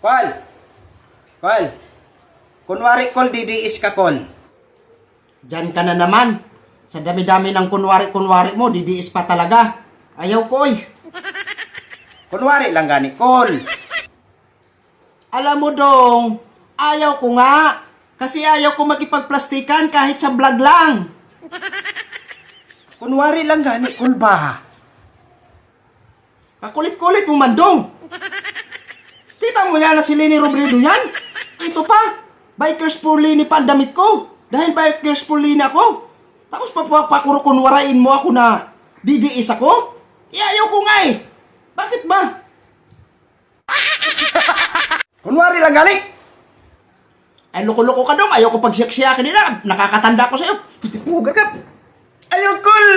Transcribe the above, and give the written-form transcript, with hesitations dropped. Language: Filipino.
Kol! Kol! Kunwari, Kol, didiis ka, Kol. Diyan ka na naman. Sa dami-dami ng kunwari-kunwari mo, didiis pa talaga. Ayaw ko eh. Kunwari lang gani, Kol. Alam mo dong, ayaw ko nga. Kasi ayaw ko makipagplastikan kahit sa vlog lang. Kunwari lang gani, Kol ba? Kakulit-kulit mo man dong. Kita mo yan na si Lini Robredo yan? Ito pa, bikers for Lini pa ang damit ko. Dahil bikers for Lini ako. Tapos papakurukunwarain mo ako na didiis ako? Ayaw ko nga eh. Bakit ba? Kunwari lang gani. Ay, loko-loko ka dong. Ayaw ko pagsiyak-siyakin nila. Nakakatanda ko sa'yo. Pugar ka. Ayaw, Kol.